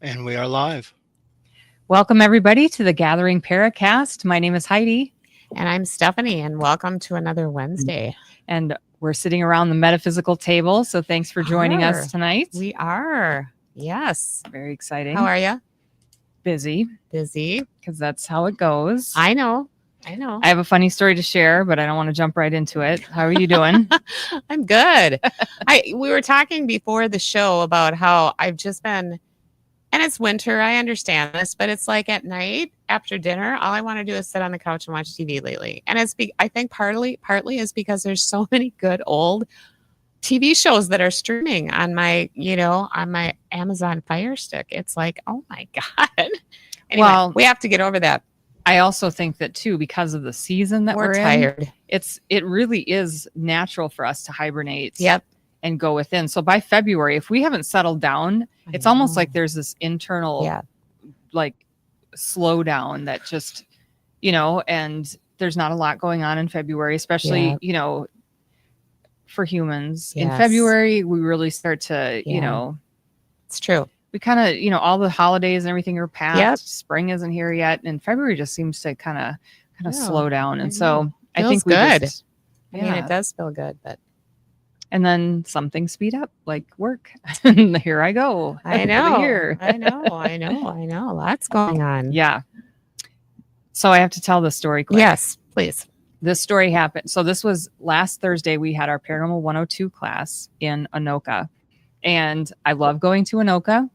And we are live. Welcome, everybody, to the Gathering ParaCast. My name is Heidi. And I'm Stephanie, and welcome to another Wednesday. And we're sitting around the metaphysical table. So thanks for joining us tonight. We are. Yes. Very exciting. How are you? Busy. Busy. Because that's how it goes. I know. I have a funny story to share, but I don't want to jump right into it. How are you doing? I'm good. We were talking before the show about how I've just been, and it's winter. I understand this, but it's like at night after dinner, all I want to do is sit on the couch and watch TV lately. And I think partly is because there's so many good old TV shows that are streaming on my Amazon Fire Stick. It's like, oh my God. Anyway, well, we have to get over that. I also think that too, because of the season that we're tired. It really is natural for us to hibernate. Yep. And go within. So by February, if we haven't settled down, it's almost like there's this internal like slowdown that just, and there's not a lot going on in February, especially, for humans. Yes. In February, we really start to, it's true. We kind of, all the holidays and everything are past. Yep. Spring isn't here yet. And February just seems to kind of slow down. And so I think we good. I mean, it does feel good, but. And then something speed up, like work. And here I go. I know. I know. Lots going on. Yeah. So I have to tell this story quick. Yes, please. This story happened. So this was last Thursday. We had our Paranormal 102 class in Anoka. And I love going to Anoka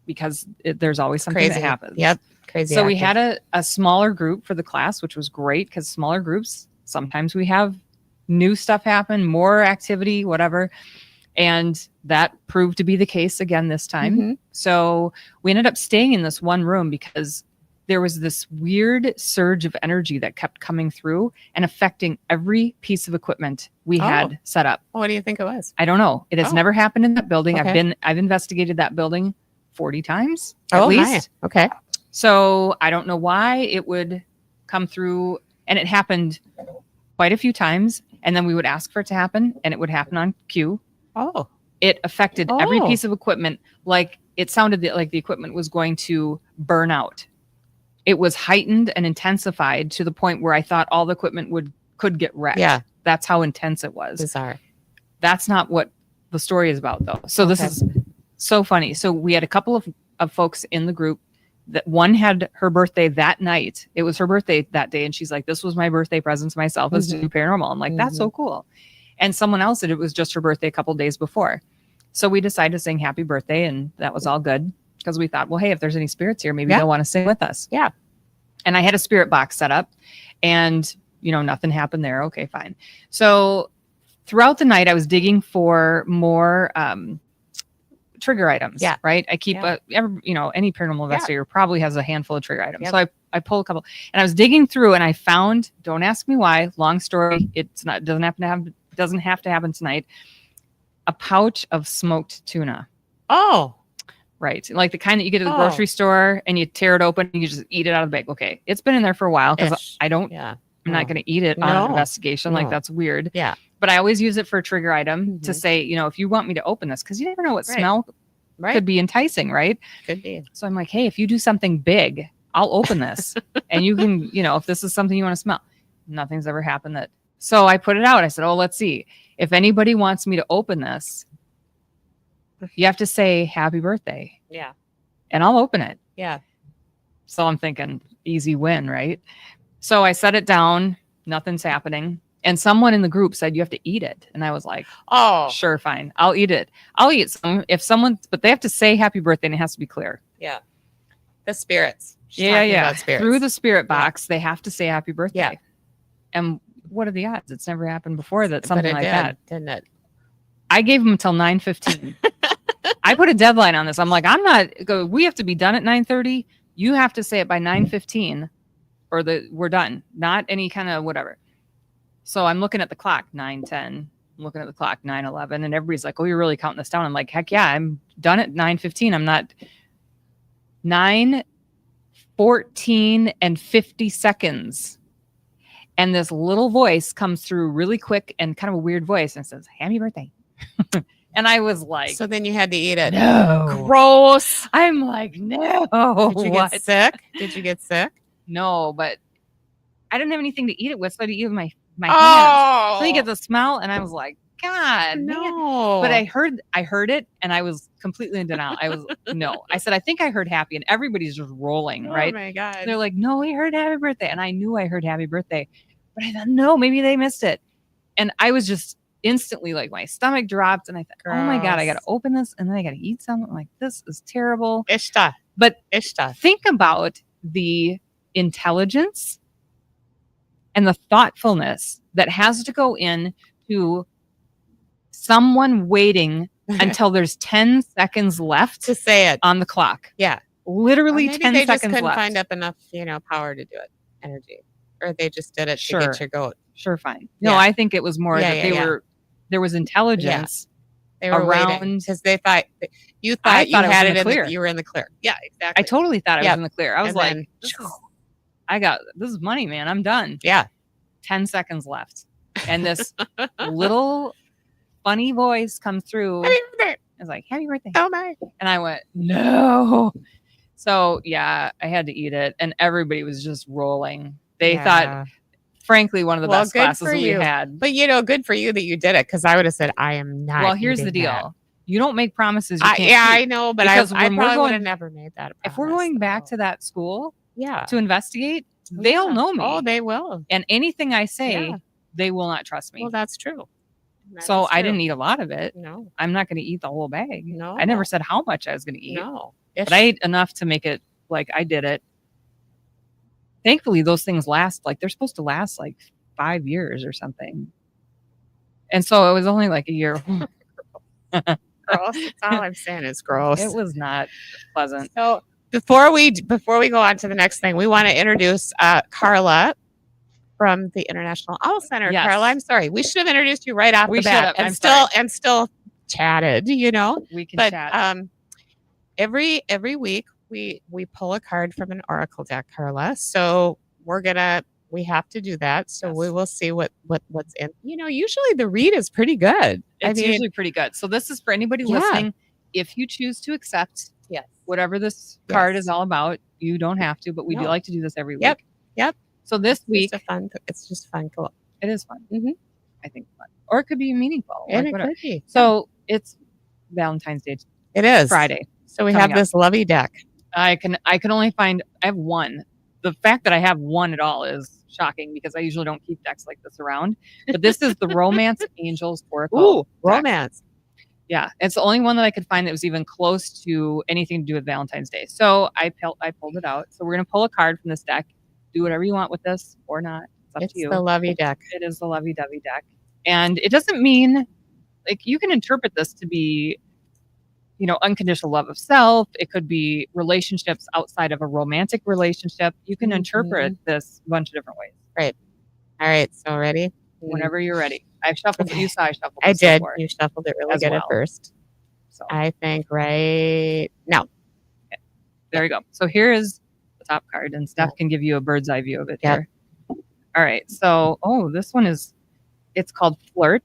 because there's always something that happens. Yep. Crazy. So we had a smaller group for the class, which was great because smaller groups, sometimes we have new stuff happen, more activity, whatever. And that proved to be the case again this time. Mm-hmm. So we ended up staying in this one room because there was this weird surge of energy that kept coming through and affecting every piece of equipment we had set up. What do you think it was? I don't know. It has never happened in that building. Okay. I've investigated that building 40 times at least. Hi. Okay. So I don't know why it would come through, and it happened quite a few times. And then we would ask for it to happen, and it would happen on cue. Oh. It affected every piece of equipment. Like it sounded like the equipment was going to burn out. It was heightened and intensified to the point where I thought all the equipment could get wrecked. Yeah. That's how intense it was. Bizarre. That's not what the story is about, though. So this is so funny. So we had a couple of folks in the group that one had her birthday that night. It was her birthday that day. And she's like, this was my birthday present to myself as to do paranormal. I'm like, that's so cool. And someone else said it was just her birthday a couple days before. So we decided to sing happy birthday, and that was all good because we thought, well, hey, if there's any spirits here, maybe they'll want to sing with us. Yeah. And I had a spirit box set up and, nothing happened there. Okay, fine. So throughout the night, I was digging for more, trigger items. Yeah. Right. I keep any paranormal investigator probably has a handful of trigger items. Yep. So I pull a couple, and I was digging through, and I found, don't ask me why, long story. Doesn't have to happen tonight. A pouch of smoked tuna. Oh, right. Like the kind that you get at the grocery store and you tear it open and you just eat it out of the bag. Okay. It's been in there for a while because I'm not going to eat it on an investigation. Like that's weird. Yeah. But I always use it for a trigger item to say, if you want me to open this, because you never know what smell could be enticing, right? Could be. So I'm like, hey, if you do something big, I'll open this. And you can, if this is something you want to smell. Nothing's ever happened so I put it out. I said, let's see. If anybody wants me to open this, you have to say happy birthday. Yeah. And I'll open it. Yeah. So I'm thinking easy win, right? So I set it down. Nothing's happening. And someone in the group said, you have to eat it. And I was like, oh, sure, fine. I'll eat it. I'll eat some. But they have to say happy birthday and it has to be clear. Yeah. The spirits. Yeah. Through the spirit box, they have to say happy birthday. Yeah. And what are the odds? It's never happened before that something like that. Didn't it? I gave them until 9:15. I put a deadline on this. I'm like, we have to be done at 9:30. You have to say it by 9:15 or we're done. Not any kind of whatever. So I'm looking at the clock, 9:10. I'm looking at the clock, 9:11. And everybody's like, oh, you're really counting this down. I'm like, heck yeah, I'm done at 9:15. I'm not 9:14 and 50 seconds. And this little voice comes through really quick and kind of a weird voice and says, happy birthday. And I was like, So then you had to eat it. no. Gross. I'm like, no. Did you get sick? Did you get sick? No, but I didn't have anything to eat it with, so I had to eat it with my hands. Oh. So you get the smell, and I was like, God, man. No. But I heard it, and I was completely in denial. I was no. I said, I think I heard happy, and everybody's just rolling, right? Oh my God. They're like, no, we heard happy birthday, and I knew I heard happy birthday, but I thought, no, maybe they missed it, and I was just instantly like, my stomach dropped, and I thought, oh my God, I got to open this, and then I got to eat something. I'm like, this is terrible. Ishta. But Ishta. think about the intelligence and the thoughtfulness that has to go in to someone waiting until there's 10 seconds left To say it. on the clock. Yeah. Literally Maybe 10 they just seconds couldn't left. find up enough, power to do it. Energy. Or they just did it Sure. to get your goat. Sure, fine. No, Yeah. I think it was more Yeah, that yeah, there was intelligence. They were Around- because they thought you I thought you thought I was had in it the clear. you were in the clear. Yeah, exactly. I totally thought I was Yep. in the clear. I was And like, then, this is money, man. I'm done. yeah. 10 seconds left. And this little funny voice comes through. Happy birthday. I was like, happy birthday. Oh my. And I went, no. So yeah, I had to eat it. And everybody was just rolling. They thought, frankly, one of the best good classes for we you. had. But good for you that you did it, because I would have said, I am not. Well, here's the eating deal. that. You don't make promises you can't I keep. know, but Because I when we're probably would going- have never made that a promise. If we're going back to that school yeah. to investigate, they'll Yeah. know me. Oh, they will. And anything I say, Yeah. they will not trust me. Well, that's true. That So is I true. didn't eat a lot of it. No. I'm not going to eat the whole bag. No. I never said how much I was going to eat. No. But I ate enough to make it like I did it. Thankfully, those things last, like they're supposed to last like 5 years or something. And so it was only like a year. gross. That's all I'm saying is gross. It was not pleasant. So before we go on to the next thing, we want to introduce Karla from the International Owl Center. Yes. Karla, I'm sorry, we should have introduced you right off We the bat, should have. and I'm still chatted. We can But chat. every week we pull a card from an oracle deck, Karla. So we have to do that. So Yes. we will see what's in. Usually the read is pretty good. It's usually pretty good. So this is for anybody Yeah. listening. If you choose to accept yes. whatever this card Yes. is all about, you don't have to, but we do No. like to do this every week. Yep. Yep. So this week, It's just fun. Cool. it is fun. Mhm. I think fun. Or it could be meaningful. And like it whatever. could be. So it's Valentine's Day, It is Friday. So we coming have up. this lovey deck. I can only find, I have one. The fact that I have one at all is shocking because I usually don't keep decks like this around. But this is the Romance Angels Oracle. Ooh, deck. romance. Yeah, it's the only one that I could find that was even close to anything to do with Valentine's Day. So I pulled it out. So we're gonna pull a card from this deck. Do whatever you want with this or not. It's up It's to you. the lovey deck. It is the lovey-dovey deck, and it doesn't mean like you can interpret this to be, unconditional love of self. It could be relationships outside of a romantic relationship. You can interpret this a bunch of different ways. All right. So ready? Whenever you're ready. I shuffled. Okay. You saw I shuffled. I this did. before, You shuffled it really as good at well. first. so I think right now. there you go. So here is the top card, and Steph can give you a bird's eye view of it here. All right. So, this one it's called Flirt,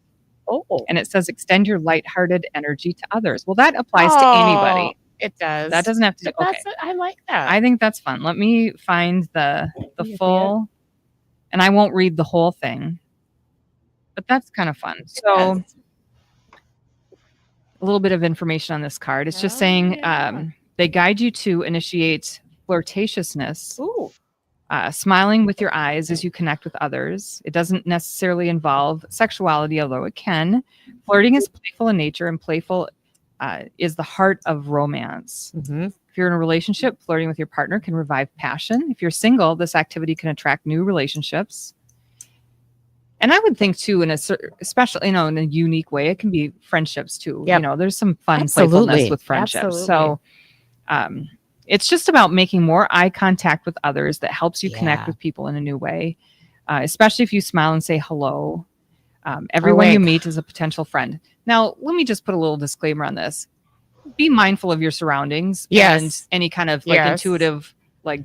Oh, and it says extend your lighthearted energy to others. Well, that applies to anybody. It does. That doesn't have to do. But Okay. I like that. I think that's fun. Let me find the You see full, and I won't read the whole thing, but that's kind of fun. So Yes. a little bit of information on this card. It's just Oh, saying yeah. they guide you to initiate flirtatiousness, Ooh. smiling with your eyes as you connect with others. It doesn't necessarily involve sexuality, although it can. Flirting is playful in nature, and playful is the heart of romance. Mm-hmm. If you're in a relationship, flirting with your partner can revive passion. If you're single, this activity can attract new relationships. And I would think too, especially in a unique way, it can be friendships too. Yep. There's some fun Absolutely. playfulness with friendships. Absolutely. So it's just about making more eye contact with others that helps you connect Yeah. with people in a new way, especially if you smile and say hello. Everyone you wink. meet is a potential friend. Now, let me just put a little disclaimer on this. Be mindful of your surroundings Yes. and any kind of Yes. intuitive,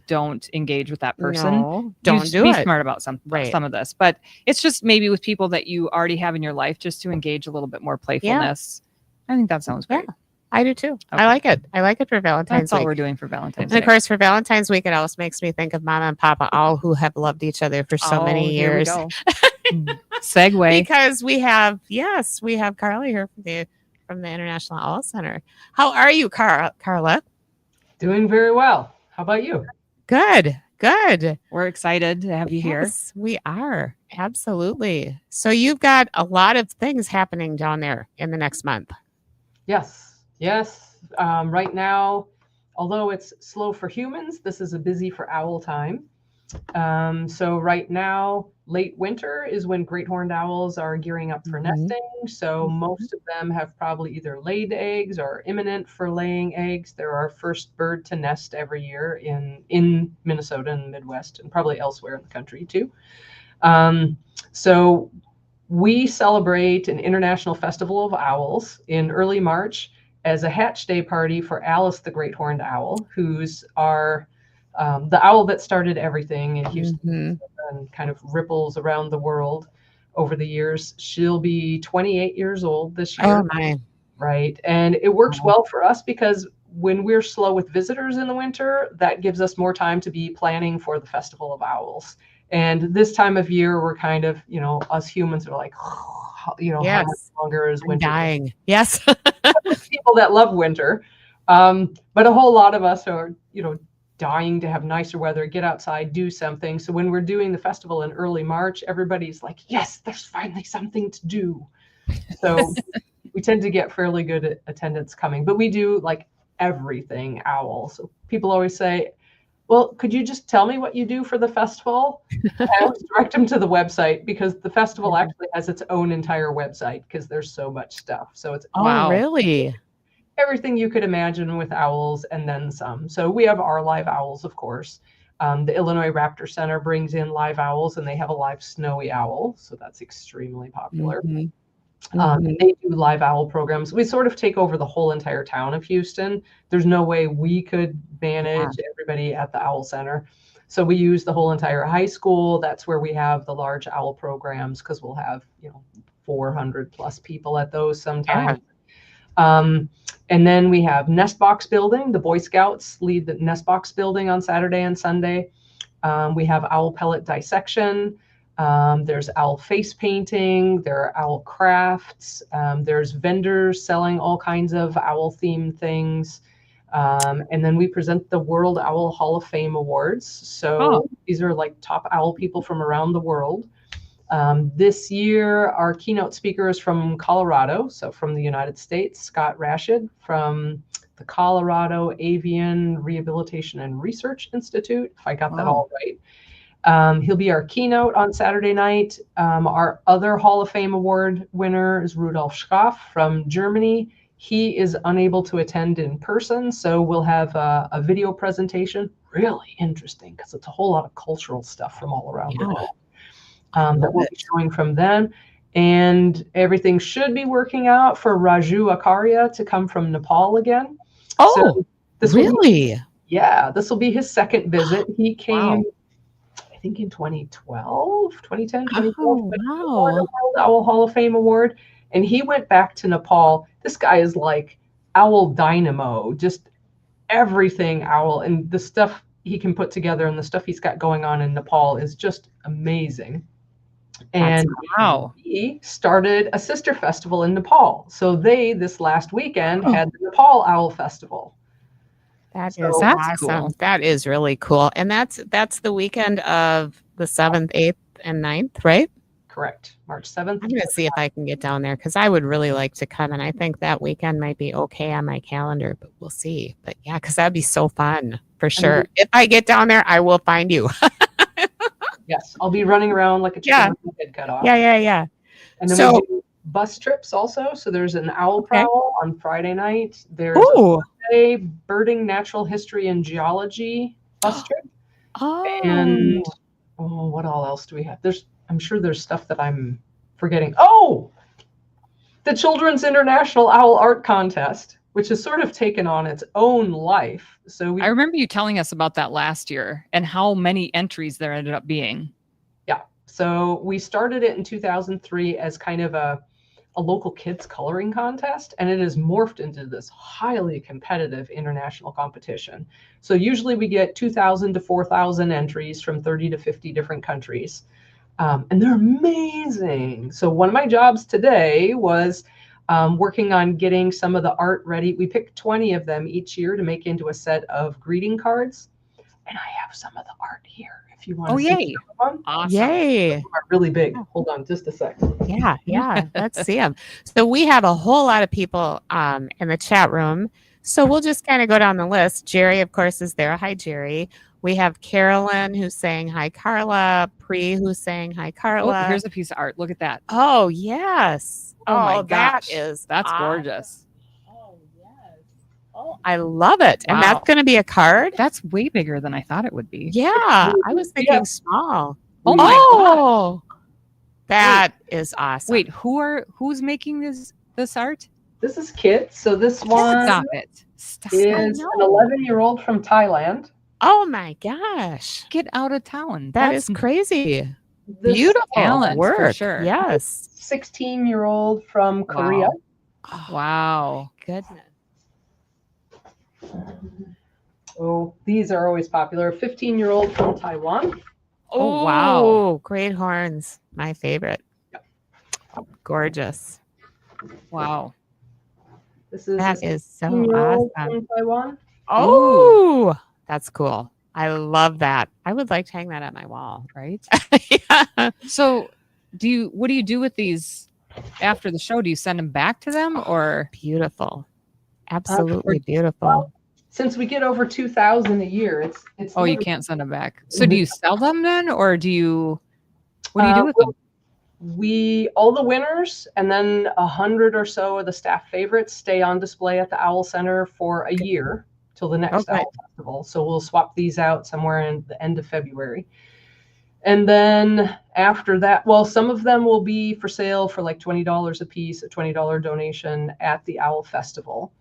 don't engage with that person. No, don't do be it. smart about some of this, but it's just maybe with people that you already have in your life, just to engage a little bit more playfulness I think that sounds great. Yeah, I do too. Okay. I like it. I like it for Valentine's That's all week. we're doing for Valentine's And Day. of course, for Valentine's week, it also makes me think of Mama and Papa Owl, who have loved each other for so many years. Here we go. Segue. Because we have Karla here from the International Owl Center. How are you, Karla? Doing very well. How about you? Good. We're excited to have you here. Yes, we are. Absolutely. So you've got a lot of things happening down there in the next month. Yes. Right now, although it's slow for humans, this is a busy for owl time. So right now, late winter is when great horned owls are gearing up for nesting. So most of them have probably either laid eggs or are imminent for laying eggs. They're our first bird to nest every year in Minnesota and the Midwest, and probably elsewhere in the country too. So we celebrate an International Festival of Owls in early March as a hatch day party for Alice the Great Horned Owl, who's the owl that started everything in Houston and kind of ripples around the world over the years. She'll be 28 years old this year. Oh my. Right. And it works well for us because when we're slow with visitors in the winter, that gives us more time to be planning for the Festival of Owls. And this time of year, we're kind of, us humans are like, Yes. how much longer is winter? Dying. Yes. People that love winter. But a whole lot of us are, dying to have nicer weather, get outside, do something. So when we're doing the festival in early March, everybody's like, yes, there's finally something to do. So we tend to get fairly good attendance coming, but we do like everything owl. So people always say, well, could you just tell me what you do for the festival? I always direct them to the website because the festival actually has its own entire website because there's so much stuff. So it's Really? Everything you could imagine with owls and then some. So we have our live owls, of course. The Illinois Raptor Center brings in live owls and they have a live snowy owl. So that's extremely popular. They do live owl programs. We sort of take over the whole entire town of Houston. There's no way we could manage everybody at the Owl Center. So we use the whole entire high school. That's where we have the large owl programs because we'll have, 400 plus people at those sometimes. And then we have Nest Box Building. The Boy Scouts lead the Nest Box Building on Saturday and Sunday. We have owl pellet dissection. There's owl face painting. There are owl crafts. There's vendors selling all kinds of owl themed things. And then we present the World Owl Hall of Fame Awards. So these are like top owl people from around the world. This year, our keynote speaker is from Colorado, so from the United States, Scott Rashid from the Colorado Avian Rehabilitation and Research Institute, if I got that all right. He'll be our keynote on Saturday night. Our other Hall of Fame Award winner is Rudolf Schaff from Germany. He is unable to attend in person, so we'll have a video presentation. Really interesting because it's a whole lot of cultural stuff from all around the world. That we'll be showing from them. And everything should be working out for Raju Akaria to come from Nepal again. Oh, so really? This will be his second visit. He came, I think in 2012, 2010, 2012, World Owl Hall of Fame Award. And he went back to Nepal. This guy is like owl dynamo, just everything owl. And the stuff he can put together and the stuff he's got going on in Nepal is just amazing. And he started a sister festival in Nepal. So they, this last weekend, had the Nepal Owl Festival. That's awesome. Cool. That is really cool. And that's the weekend of the 7th, 8th, and 9th, right? Correct. March 7th. I'm going to see if I can get down there because I would really like to come. And I think that weekend might be okay on my calendar, but we'll see. But yeah, because that'd be so fun for sure. If I get down there, I will find you. Yes, I'll be running around like a chicken with my head cut off. Yeah. And then we do bus trips also. So there's an owl prowl on Friday night. There's a birding, natural history, and geology bus trip. And what all else do we have? I'm sure there's stuff that I'm forgetting. The Children's International Owl Art Contest, which has sort of taken on its own life. So I remember you telling us about that last year and how many entries there ended up being. Yeah. So we started it in 2003 as kind of a a local kids coloring contest, and it has morphed into this highly competitive international competition. So usually we get 2,000 to 4,000 entries from 30 to 50 different countries. And they're amazing. So one of my jobs today was working on getting some of the art ready. We pick 20 of them each year to make into a set of greeting cards. And I have some of the art here if you want to see yay. some of them. Awesome. Yay. They are really big. Hold on just a sec. Yeah. Let's see them. So we have a whole lot of people in the chat room. So we'll just kind of go down the list. Jerry, of course, is there. Hi, Jerry. We have Carolyn who's saying hi, Karla. Pri who's saying hi, Karla. Oh, here's a piece of art. Look at that. Oh, yes. Oh my that gosh. is That's awesome. gorgeous. Oh, yes. Oh, I love it. And Wow. that's going to be a card? That's way bigger than I thought it would be. Yeah. I was thinking Yeah. small. Oh my Oh, that is awesome. Wait, who's making this art? This is Kit. So this one Stop it. Stop. is an 11-year-old from Thailand. Oh my gosh. Get out of town. That is crazy. This Beautiful talent, for work. sure. Yes. 16-year-old from Korea. Wow. Goodness. Oh, these are always popular. 15-year-old from Taiwan. Oh, wow. Great horns. My favorite. Gorgeous. Wow. This is That is so 16-year-old awesome. from Taiwan. Oh, that's cool. I love that. I would like to hang that at my wall. Right. Yeah. So what do you do with these after the show? Do you send them back to them or? Beautiful. Absolutely beautiful. Well, since we get over 2,000 a year, it's Oh, you can't send them back. So do you sell them then, or what do you do with them? All the winners and then 100 or so of the staff favorites stay on display at the Owl Center for a year till the next Okay. Owl Festival. So we'll swap these out somewhere in the end of February. And then after that, well, some of them will be for sale for like $20 a piece, a $20 donation at the Owl Festival.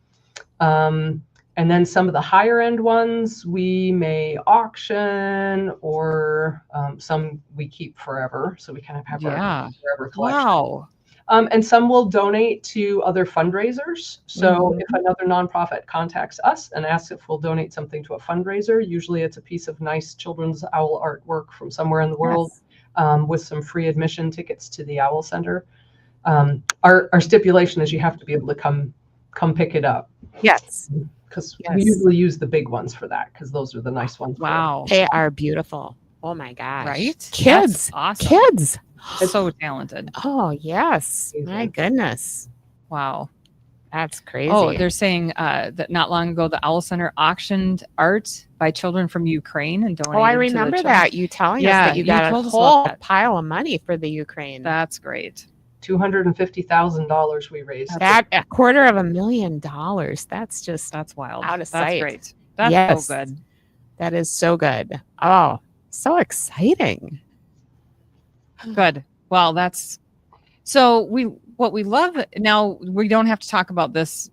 And then some of the higher end ones we may auction, or some we keep forever. So we kind of have our forever collection. Wow. And some will donate to other fundraisers. So if another nonprofit contacts us and asks if we'll donate something to a fundraiser, usually it's a piece of nice children's owl artwork from somewhere in the world, with some free admission tickets to the Owl Center. Our stipulation is you have to be able to come pick it up. Yes. Because we usually use the big ones for that, because those are the nice ones. Wow. They are beautiful. Oh my gosh. Right? Kids. That's awesome. Kids. So talented. Oh, yes. My goodness. Wow. That's crazy. Oh, they're saying that not long ago, the Owl Center auctioned art by children from Ukraine and donated. Oh, I to the remember children. that. You telling us Yeah, that you you got a told us about whole that. pile of money for the Ukraine. That's great. $250,000 we raised. That $250,000. That's wild. out of That's sight. great. That's Yes. so good. That is so good. Oh, so exciting. Good. Well, what we love now, we don't have to talk about this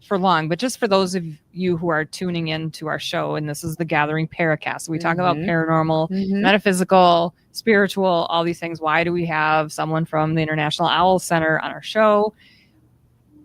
for long, but just for those of you who are tuning in to our show, and this is the Gathering ParaCast. We talk about paranormal, metaphysical, spiritual, all these things. Why do we have someone from the International Owl Center on our show?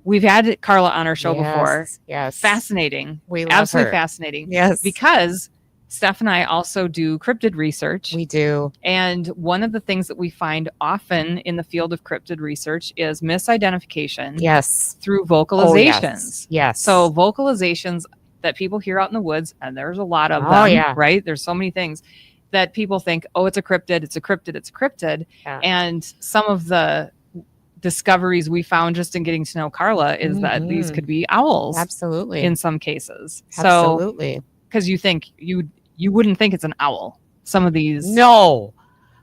We've had Karla on our show before. Yes. Fascinating. We love Absolutely her. fascinating. Yes. Because Steph and I also do cryptid research. We do. And one of the things that we find often in the field of cryptid research is misidentification. Yes. Through Oh, vocalizations. yes. So vocalizations that people hear out in the woods, and there's a lot of them, right? There's so many things that people think, oh, it's a cryptid, it's a cryptid, it's a cryptid. Yeah. And some of the discoveries we found just in getting to know Karla is that these could be owls. Absolutely. In some cases. Absolutely. Because you think you wouldn't think it's an owl. Some of these. No.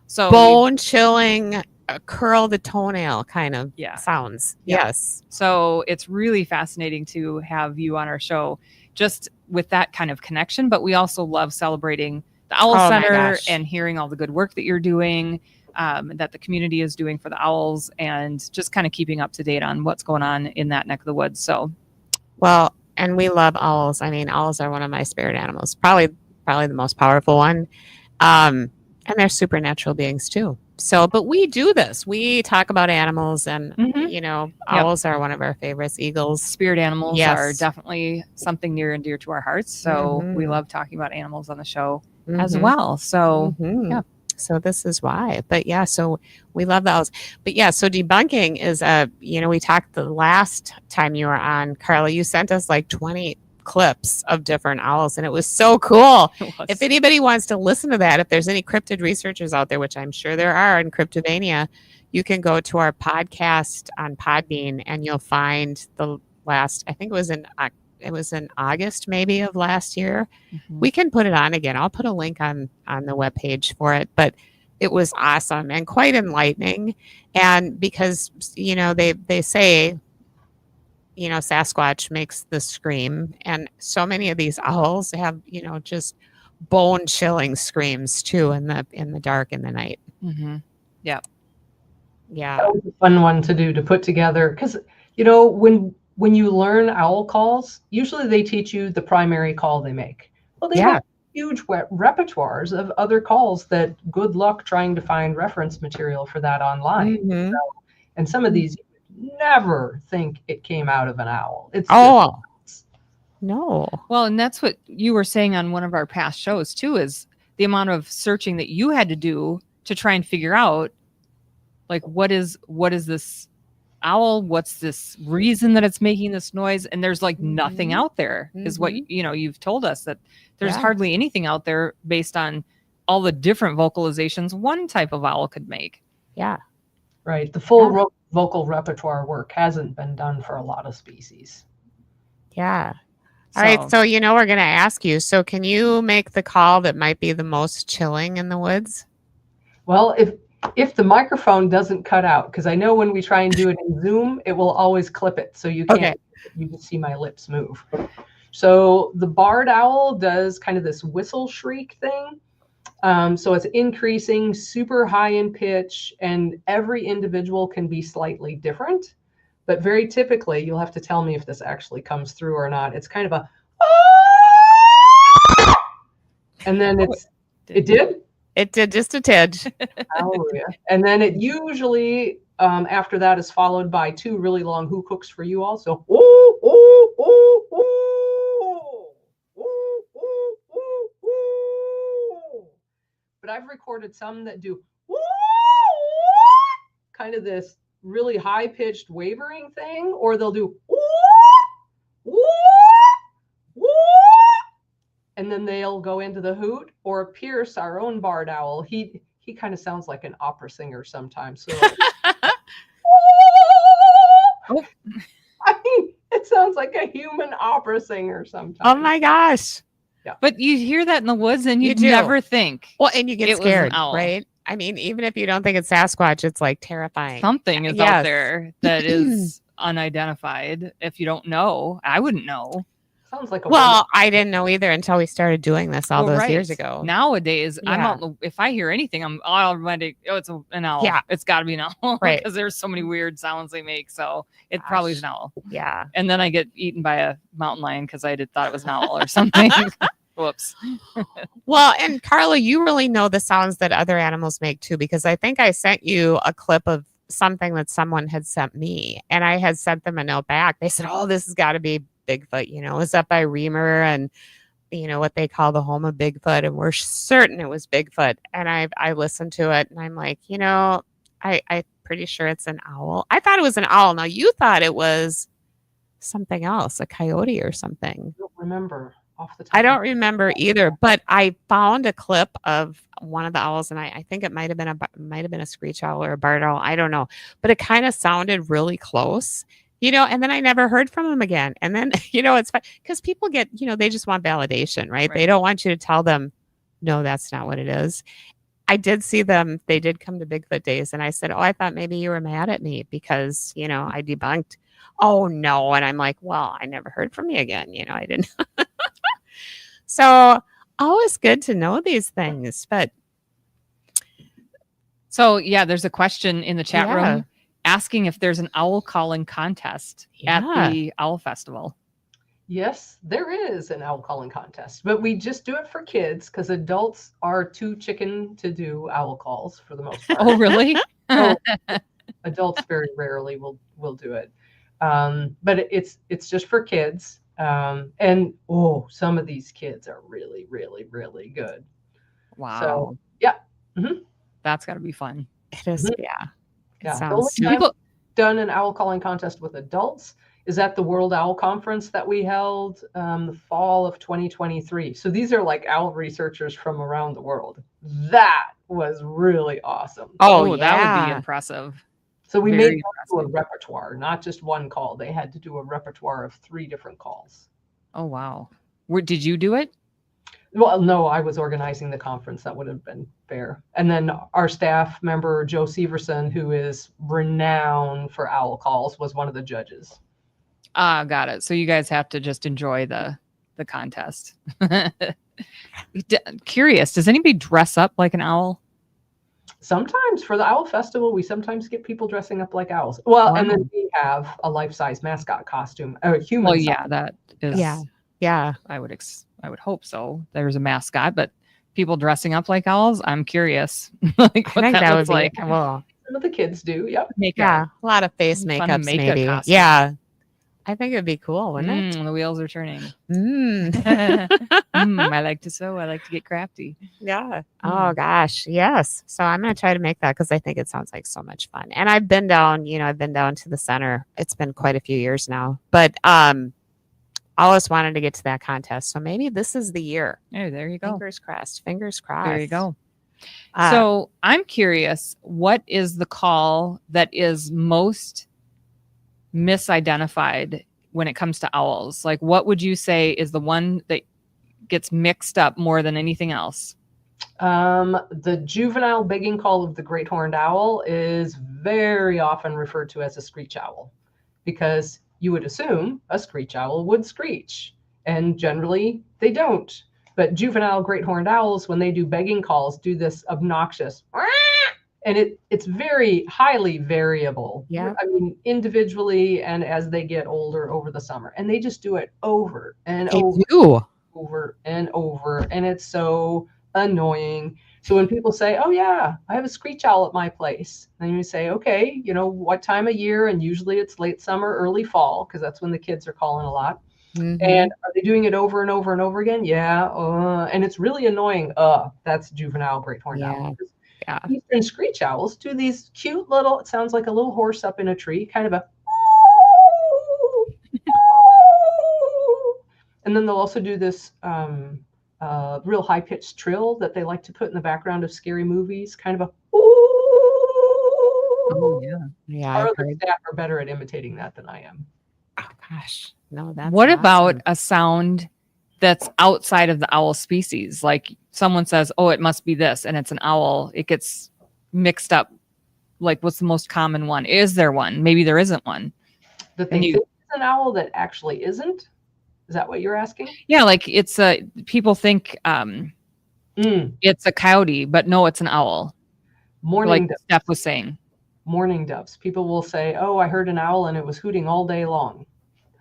So Bone chilling, curl the toenail kind of sounds. Yeah. Yes. So it's really fascinating to have you on our show just with that kind of connection. But we also love celebrating the Owl Center and hearing all the good work that you're doing, that the community is doing for the owls, and just kind of keeping up to date on what's going on in that neck of the woods. So, well, and we love owls. I mean, owls are one of my spirit animals, probably the most powerful one. And they're supernatural beings too. So, but we do this. We talk about animals, and owls are one of our favorites. Eagles. Spirit animals Yes. are definitely something near and dear to our hearts. So we love talking about animals on the show as well. So yeah. So this is why. But yeah, so we love the owls. But yeah, so debunking is we talked the last time you were on, Karla, you sent us like 20 clips of different owls, and it was so cool. If anybody wants to listen to that, if there's any cryptid researchers out there, which I'm sure there are in Cryptovania, you can go to our podcast on Podbean and you'll find the last, I think it was in August maybe of last year. We can put it on again. I'll put a link on the webpage for it, but it was awesome and quite enlightening. And because, they say, Sasquatch makes the scream, and so many of these owls have, just bone chilling screams too in the dark in the night. Yeah. Yeah. That was a fun one to do, to put together. Because, when you learn owl calls, usually they teach you the primary call they make. Well, they have huge repertoires of other calls that good luck trying to find reference material for that online. And some of these you would never think it came out of an owl. It's no. Well, and that's what you were saying on one of our past shows too, is the amount of searching that you had to do to try and figure out, like, what is this owl? What's this reason that it's making this noise? And there's like nothing out there, is what you've told us, that there's hardly anything out there based on all the different vocalizations one type of owl could make. Yeah. Right. The full vocal repertoire work hasn't been done for a lot of species. Yeah. All right. So, we're going to ask you, so can you make the call that might be the most chilling in the woods? Well, if the microphone doesn't cut out, because I know when we try and do it in Zoom, it will always clip it. So you can't, you can see my lips move. So the barred owl does kind of this whistle shriek thing. So it's increasing, super high in pitch, and every individual can be slightly different. But very typically, you'll have to tell me if this actually comes through or not. It's kind of a, and then it did? It did just a tidge. Hallelujah. And then it usually, after that, is followed by 2 really long hook hooks for you all. So, ooh, ooh, ooh, ooh, ooh, ooh, ooh, ooh. But I've recorded some that do ooh, kind of this really high-pitched wavering thing, or they'll do ooh, ooh, ooh. And then they'll go into the hoot. Or Pierce, our own barred owl, he kind of sounds like an opera singer sometimes. So, I mean, it sounds like a human opera singer sometimes. Oh my gosh! Yeah, but you hear that in the woods, and you never think. Well, and you get scared, right? I mean, even if you don't think it's Sasquatch, it's like terrifying. Something is out there that is unidentified. If you don't know, I wouldn't know. Sounds like I didn't know either until we started doing this all those years ago. Nowadays, I'm out. If I hear anything, I'm already, it's an owl. Yeah, it's got to be an owl, right? Because there's so many weird sounds they make. So it probably is an owl. Yeah. And then I get eaten by a mountain lion because I thought it was an owl or something. Whoops. Well, and Karla, you really know the sounds that other animals make too, because I think I sent you a clip of something that someone had sent me, and I had sent them a note back. They said, "Oh, this has got to be Bigfoot, it was up by Reamer and what they call the home of Bigfoot, and we're certain it was Bigfoot." And I listened to it, and I'm like, I'm pretty sure it's an owl. I thought it was an owl. Now you thought it was something else, a coyote or something. I don't remember off the top. I don't remember either, but I found a clip of one of the owls, and I think it might have been a screech owl or a barred owl. I don't know, but it kind of sounded really close. And then I never heard from him again. And then, it's fun because people get, they just want validation, right? They don't want you to tell them, no, that's not what it is. I did see them. They did come to Bigfoot Days. And I said, oh, I thought maybe you were mad at me because, I debunked. Oh, no. And I'm like, well, I never heard from you again. I didn't. So always good to know these things. But. So, yeah, there's a question in the chat room asking if there's an owl calling contest at the Owl Festival. Yes, there is an owl calling contest, but we just do it for kids because adults are too chicken to do owl calls for the most part. Oh, really? So Adults very rarely will do it. But it's just for kids. And some of these kids are really, really, really good. Wow. So yeah. That's got to be fun. It is. Mhm. Yeah. It Yeah. The sounds. only Do time people, I've done an owl calling contest with adults is at the World Owl Conference that we held the fall of 2023. So these are like owl researchers from around the world. That was really awesome. Oh, that would be yeah. impressive. So we Very made them do a impressive. repertoire, not just one call. They had to do a repertoire of 3 different calls. Oh, wow. Did you do it? Well, no, I was organizing the conference. That would have been fair. And then our staff member, Joe Severson, who is renowned for owl calls, was one of the judges. Got it. So you guys have to just enjoy the contest. Curious, does anybody dress up like an owl? Sometimes for the Owl Festival, we sometimes get people dressing up like owls. Well, and then we have a life-size mascot costume, a human. Well, yeah, that is. Yeah. I would hope so. There's a mascot, but people dressing up like owls, I'm curious. Like what I think that would looks like. Well, Some of the kids do. Yep. Makeup. yeah, a lot of face Fun makeups, makeup maybe. costume. Yeah. I think it'd be cool, wouldn't it? The wheels are turning. Mm. I like to sew. I like to get crafty. Yeah. Oh gosh. Yes. So I'm gonna try to make that because I think it sounds like so much fun. And I've been down to the center. It's been quite a few years now. But always wanted to get to that contest. So maybe this is the year. Oh, there you go. Fingers crossed. Fingers crossed. There you go. So I'm curious, what is the call that is most misidentified when it comes to owls? Like, what would you say is the one that gets mixed up more than anything else? The juvenile begging call of the great horned owl is very often referred to as a screech owl, because you would assume a screech owl would screech, and generally they don't. But juvenile great horned owls, when they do begging calls, do this obnoxious, and it's very highly variable. Yeah. I mean, individually and as they get older over the summer, and they just do it over and they over, do. over and over, and it's so annoying. So when people say, "Oh yeah, I have a screech owl at my place," and you say, "Okay, what time of year?" And usually it's late summer, early fall, because that's when the kids are calling a lot. Mhm. And are they doing it over and over and over again? Yeah. And it's really annoying. That's juvenile great horned owl. Yeah. Eastern screech owls do these cute little, it sounds like a little horse up in a tree, kind of a and then they'll also do this real high-pitched trill that they like to put in the background of scary movies, kind of a Oh, yeah. Yeah. Our I've other heard. staff are better at imitating that than I am. Oh gosh. No, that's What about awesome. a sound that's outside of the owl species? Like someone says, "Oh, it must be this," and it's an owl. It gets mixed up. Like, what's the most common one? Is there one? Maybe there isn't one. That they think it's an owl that actually isn't? Is that what you're asking? Yeah, like it's people think it's a coyote, but no, it's an owl. Morning Like Steph was saying. Morning doves. People will say, "Oh, I heard an owl and it was hooting all day long."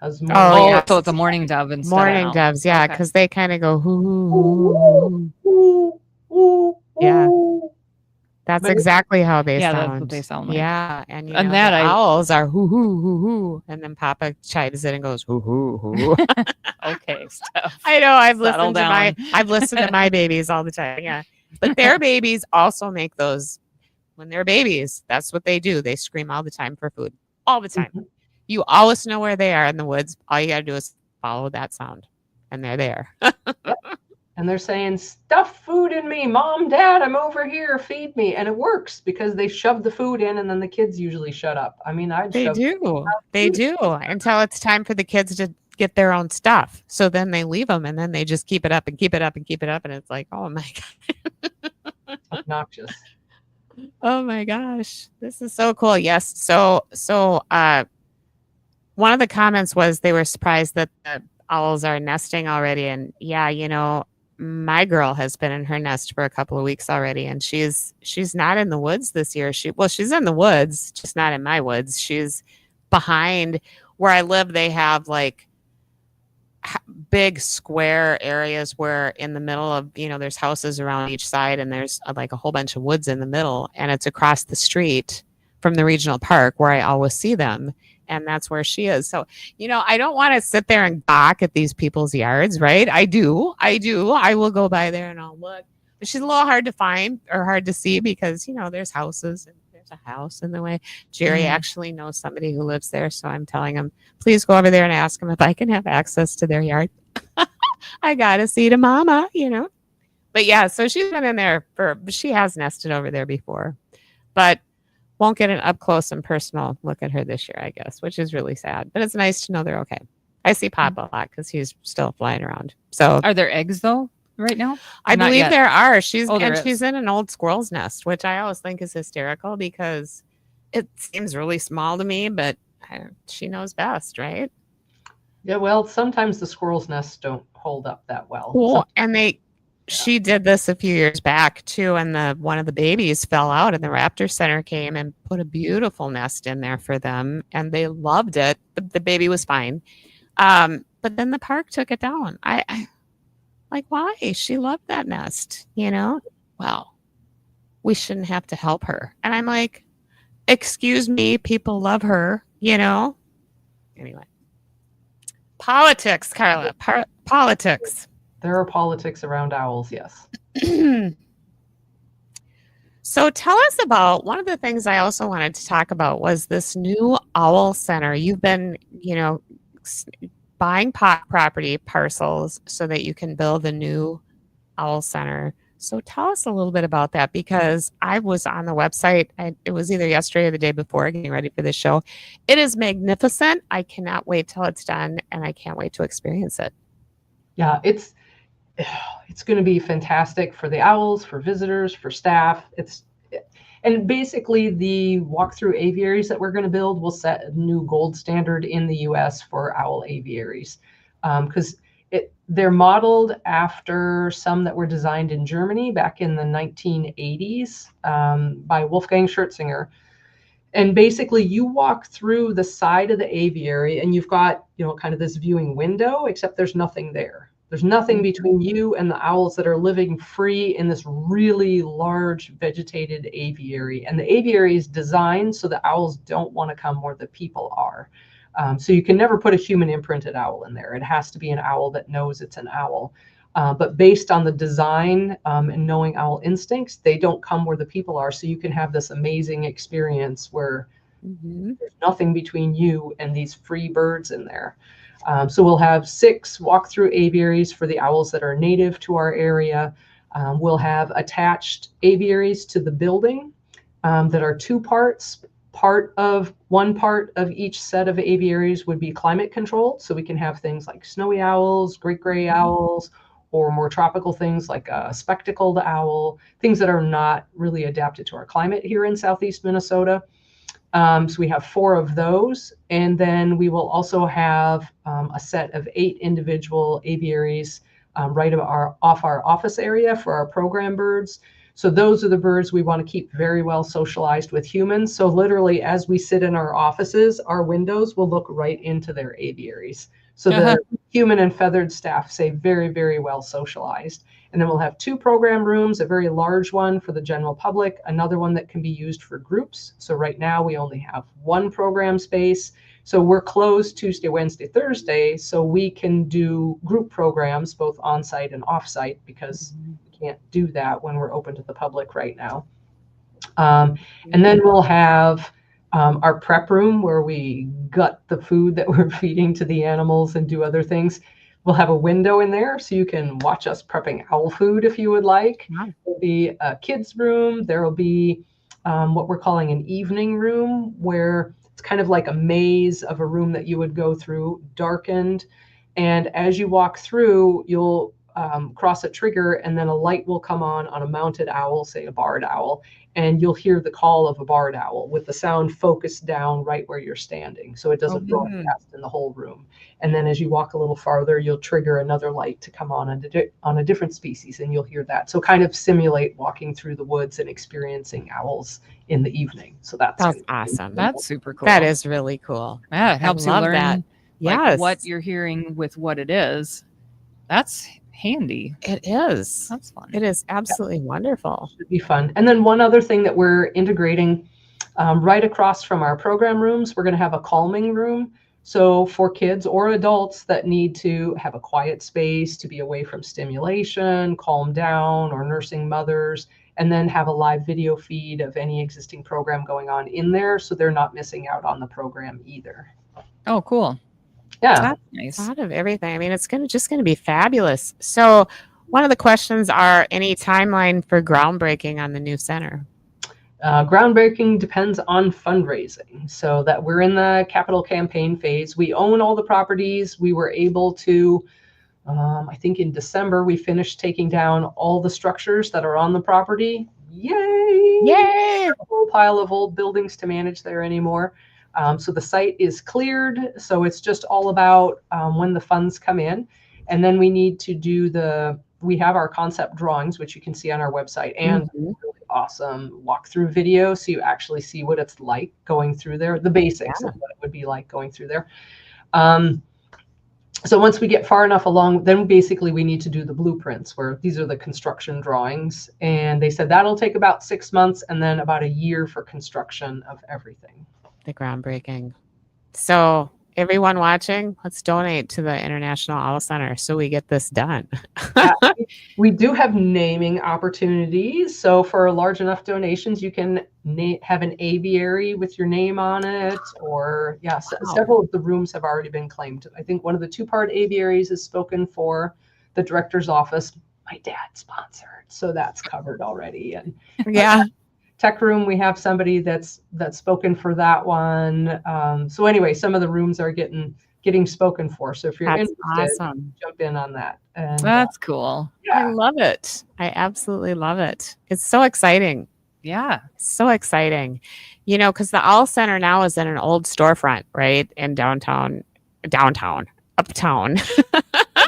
Oh, yeah. So it's a morning dove instead Morning of doves, yeah, Okay. because they kind of go hoo, hoo, hoo. Yeah. That's But exactly how they sound. that's what they sound like. Yeah, and And the that owls are hoo hoo hoo hoo, and then Papa chimes in and goes hoo hoo hoo. Okay, Steph. I know. I've Settle listened to my babies all the time. Yeah, but their babies also make those when they're babies. That's what they do. They scream all the time for food, all the time. Mhm. You always know where they are in the woods. All you gotta do is follow that sound, and they're there. And they're saying, "Stuff food in me, Mom, Dad, I'm over here, feed me." And it works because they shove the food in and then the kids usually shut up. I mean, They do until it's time for the kids to get their own stuff. So then they leave them and then they just keep it up and keep it up and keep it up. And it's like, oh my God. Obnoxious. Oh my gosh. This is so cool. Yes. So one of the comments was they were surprised that the owls are nesting already. And yeah, my girl has been in her nest for a couple of weeks already, and she's not in the woods this year. She's in the woods, just not in my woods. She's behind where I live. They have like big square areas where in the middle of, there's houses around each side, and there's like a whole bunch of woods in the middle, and it's across the street from the regional park where I always see them. And that's where she is. So, I don't want to sit there and gawk at these people's yards, right? I do. I will go by there and I'll look. But she's a little hard to find or hard to see because, there's houses and there's a house in the way. Jerry actually knows somebody who lives there. So I'm telling him, please go over there and ask him if I can have access to their yard. I got to see the mama, But yeah, so she's been in there she has nested over there before. But won't get an up close and personal look at her this year, I guess, which is really sad. But it's nice to know they're okay. I see Pop a lot because he's still flying around. So, are there eggs though right now? I believe there are. She's is. in an old squirrel's nest, which I always think is hysterical because it seems really small to me, but she knows best, right? Yeah. Well, sometimes the squirrel's nests don't hold up that well. Cool. And she did this a few years back too, and one of the babies fell out, and the Raptor Center came and put a beautiful nest in there for them, and they loved it. The baby was fine, but then the park took it down. I like, why? She loved that nest, Well, we shouldn't have to help her, and I'm like, excuse me, people love her, Anyway, politics, Karla, politics. There are politics around owls, yes. So tell us about one of the things I also wanted to talk about was this new owl center. You've been, buying property parcels so that you can build a new owl center. So tell us a little bit about that because I was on the website. It was either yesterday or the day before getting ready for this show. It is magnificent. I cannot wait till it's done, and I can't wait to experience it. Yeah, it's going to be fantastic for the owls, for visitors, for staff. And basically the walkthrough aviaries that we're going to build will set a new gold standard in the US for owl aviaries. Because they're modeled after some that were designed in Germany back in the 1980s by Wolfgang Schertzinger. And basically you walk through the side of the aviary and you've got, kind of this viewing window, except there's nothing there. There's nothing between you and the owls that are living free in this really large vegetated aviary. And the aviary is designed so the owls don't want to come where the people are. So you can never put a human imprinted owl in there. It has to be an owl that knows it's an owl. But based on the design and knowing owl instincts, they don't come where the people are. So you can have this amazing experience where there's nothing between you and these free birds in there. So we'll have 6 walkthrough aviaries for the owls that are native to our area. We'll have attached aviaries to the building that are 2 parts. One part of each set of aviaries would be climate controlled. So we can have things like snowy owls, great gray owls, or more tropical things like a spectacled owl, things that are not really adapted to our climate here in Southeast Minnesota. So we have 4 of those. And then we will also have a set of 8 individual aviaries right off our office area for our program birds. So those are the birds we want to keep very well socialized with humans. So literally as we sit in our offices, our windows will look right into their aviaries. So the human and feathered staff stay very, very well socialized. And then we'll have 2 program rooms, a very large one for the general public, another one that can be used for groups. So right now we only have 1 program space. So we're closed Tuesday, Wednesday, Thursday, so we can do group programs both on-site and off-site because we can't do that when we're open to the public right now. And then we'll have our prep room where we gut the food that we're feeding to the animals and do other things. We'll have a window in there so you can watch us prepping owl food if you would like. There'll be a kids room. There will be what we're calling an evening room where it's kind of like a maze of a room that you would go through, darkened. And as you walk through, you'll cross a trigger and then a light will come on a mounted owl, say a barred owl, and you'll hear the call of a barred owl with the sound focused down right where you're standing. So it doesn't broadcast in the whole room. And then as you walk a little farther, you'll trigger another light to come on a different species and you'll hear that. So kind of simulate walking through the woods and experiencing owls in the evening. So that's awesome. That's super cool. That is really cool. Yeah, it helps you learn that. Like, what you're hearing with what it is. That's handy. It is. That's fun. It is absolutely wonderful. Should be fun. And then one other thing that we're integrating Right across from our program rooms, we're going to have a calming room. So for kids or adults that need to have a quiet space to be away from stimulation, calm down, or nursing mothers, and then have a live video feed of any existing program going on in there, so they're not missing out on the program either. Oh, cool. Yeah. That's nice. Thought of everything. I mean, it's just gonna be fabulous. So one of the questions are any timeline for groundbreaking on the new center? Groundbreaking depends on fundraising. So that we're in the capital campaign phase. We own all the properties. We were able to, I think in December, we finished taking down all the structures that are on the property. Yay! Yay! A whole pile of old buildings to manage there anymore. So the site is cleared. So it's just all about when the funds come in. And then we need to do we have our concept drawings, which you can see on our website, and really awesome walkthrough video. So you actually see what it's like going through there, the basics of what it would be like going through there. So once we get far enough along, then basically we need to do the blueprints, where these are the construction drawings. And they said that'll take about 6 months and then about a year for construction of everything. The groundbreaking. So everyone watching, let's donate to the International Owl Center so we get this done. We do have naming opportunities. So for large enough donations, you can have an aviary with your name on it, or several of the rooms have already been claimed. I think one of the 2-part aviaries is spoken for. The director's office, my dad sponsored, so that's covered already. And yeah. Tech room, we have somebody that's spoken for that one. So anyway, some of the rooms are getting spoken for. So if you're interested, jump in on that. And, that's cool. Yeah. I love it. I absolutely love it. It's so exciting. Yeah. So exciting. You know, because the Owl Center now is in an old storefront, right? In uptown.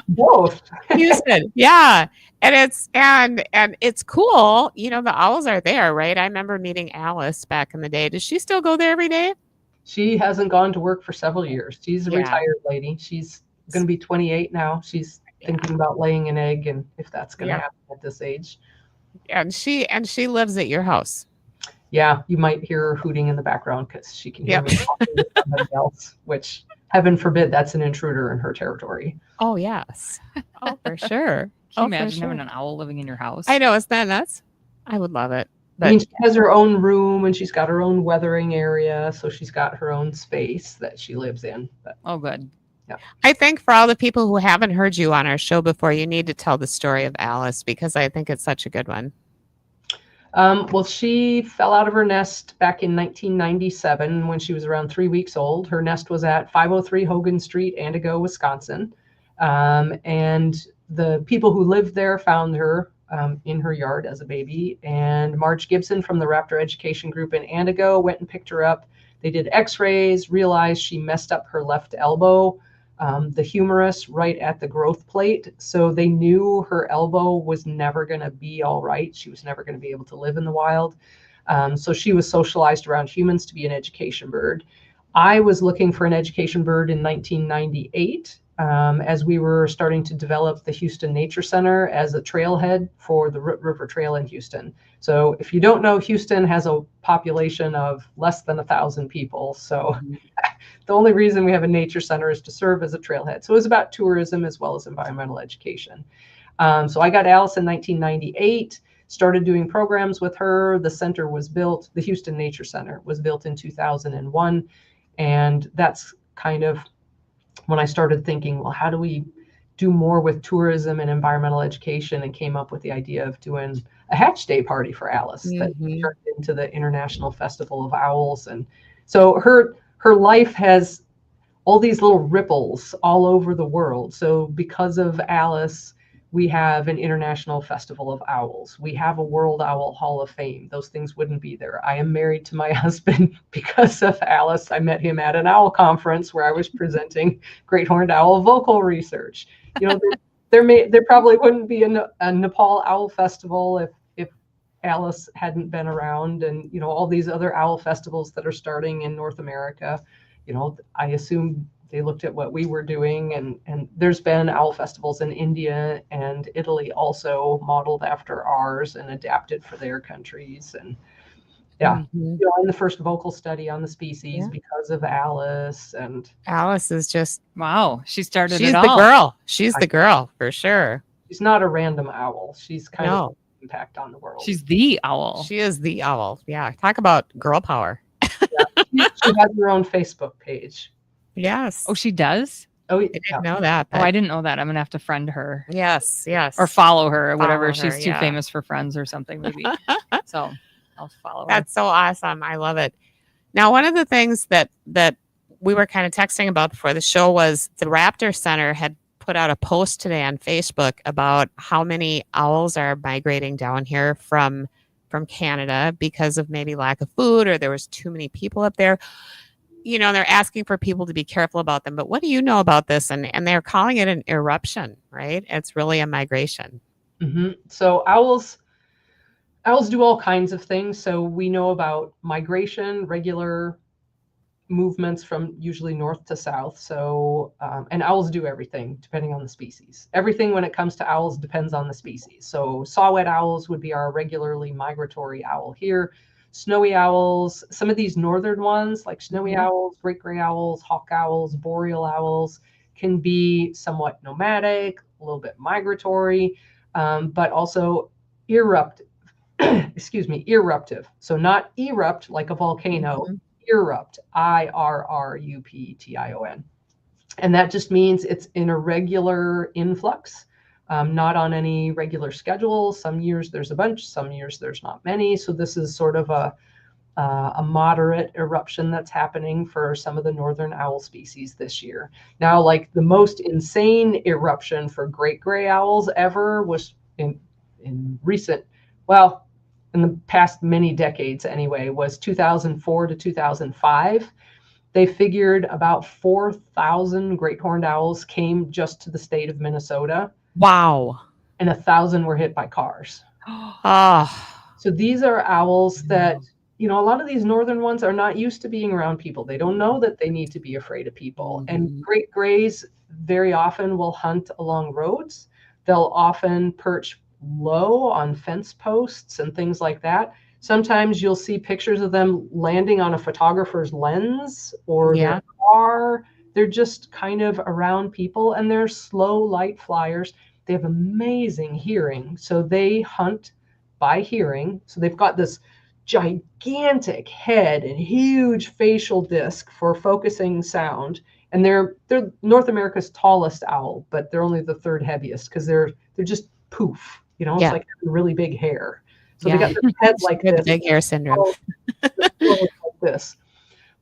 Both. Houston. Yeah. And it's cool. You know, the owls are there, right? I remember meeting Alice back in the day. Does she still go there every day? She hasn't gone to work for several years. She's a retired lady. She's going to be 28 now. She's thinking about laying an egg, and if that's going to happen at this age. And she lives at your house. Yeah, you might hear her hooting in the background because she can hear me talking to somebody else, which heaven forbid that's an intruder in her territory. Oh, yes. Oh, for sure. Can you imagine having an owl living in your house? I know. It's that nuts. I would love it. But I mean, she has her own room and she's got her own weathering area. So she's got her own space that she lives in. But, oh, good. Yeah. I think for all the people who haven't heard you on our show before, you need to tell the story of Alice, because I think it's such a good one. Well, she fell out of her nest back in 1997 when she was around 3 weeks old. Her nest was at 503 Hogan Street, Antigo, Wisconsin. And the people who lived there found her in her yard as a baby. And Marge Gibson from the Raptor Education Group in Antigo went and picked her up. They did x-rays, realized she messed up her left elbow, the humerus right at the growth plate. So they knew her elbow was never going to be all right. She was never going to be able to live in the wild. So she was socialized around humans to be an education bird. I was looking for an education bird in 1998 as we were starting to develop the Houston Nature Center as a trailhead for the Root River Trail in Houston. So if you don't know, Houston has a population of less than 1,000 people. So the only reason we have a nature center is to serve as a trailhead. So it was about tourism as well as environmental education. So I got Alice in 1998, started doing programs with her. The center was built, the Houston Nature Center was built in 2001. And that's kind of when I started thinking, well, how do we do more with tourism and environmental education, and came up with the idea of doing a hatch day party for Alice that turned into the International Festival of Owls. And so her life has all these little ripples all over the world. So because of Alice, we have an International Festival of Owls. We have a World Owl Hall of Fame. Those things wouldn't be there. I am married to my husband because of Alice. I met him at an owl conference where I was presenting great horned owl vocal research. You know, there probably wouldn't be a Nepal Owl Festival if Alice hadn't been around, and you know, all these other owl festivals that are starting in North America. You know, I assume they looked at what we were doing, and there's been owl festivals in India and Italy also modeled after ours and adapted for their countries. And Yeah. Mhm. In the first vocal study on the species Yeah. because of Alice. And Alice is just, Wow, she started she's it the all. girl. She's the girl for sure. she's not a random owl. She's kind of No, impact on the world. She's the owl. she is the owl. Yeah. Talk about girl power. She has her own Facebook page. Yes. Oh, she does? Oh, I didn't know that. Oh, But I didn't know that. I'm gonna have to friend her yes. or follow her or whatever. Follow She's her, too yeah. famous for friends or something, maybe. So I'll follow her. That's so awesome. I love it. Now, one of the things that we were kind of texting about before the show was the Raptor Center had put out a post today on Facebook about how many owls are migrating down here from Canada because of maybe lack of food or there was too many people up there. They're asking for people to be careful about them. But what do you know about this? And they're calling it an eruption, right? It's really a migration. Mm-hmm. So owls do all kinds of things. So we know about migration, regular movements from usually north to south. So, and owls do everything depending on the species. Everything when it comes to owls depends on the species. So saw-whet owls would be our regularly migratory owl here. Snowy owls, some of these northern ones like snowy owls, great gray owls, hawk owls, boreal owls can be somewhat nomadic, a little bit migratory, but also eruptive. Eruptive. So not erupt like a volcano, erupt, IRRUPTION. And that just means it's in a regular influx, not on any regular schedule. Some years there's a bunch, some years there's not many. So this is sort of a moderate eruption that's happening for some of the northern owl species this year. Now, like the most insane eruption for great gray owls ever was in recent, well, in the past many decades anyway, was 2004 to 2005. They figured about 4,000 great horned owls came just to the state of Minnesota. Wow. And 1,000 were hit by cars. So these are owls that, a lot of these northern ones are not used to being around people. They don't know that they need to be afraid of people. And great grays very often will hunt along roads. They'll often perch low on fence posts and things like that. Sometimes you'll see pictures of them landing on a photographer's lens or their car. They're just kind of around people, and they're slow light flyers. They have amazing hearing. So they hunt by hearing. So they've got this gigantic head and huge facial disc for focusing sound. And they're North America's tallest owl, but they're only the third heaviest because they're just poof. It's like really big hair. So they got their head like this. Big hair syndrome. Like this.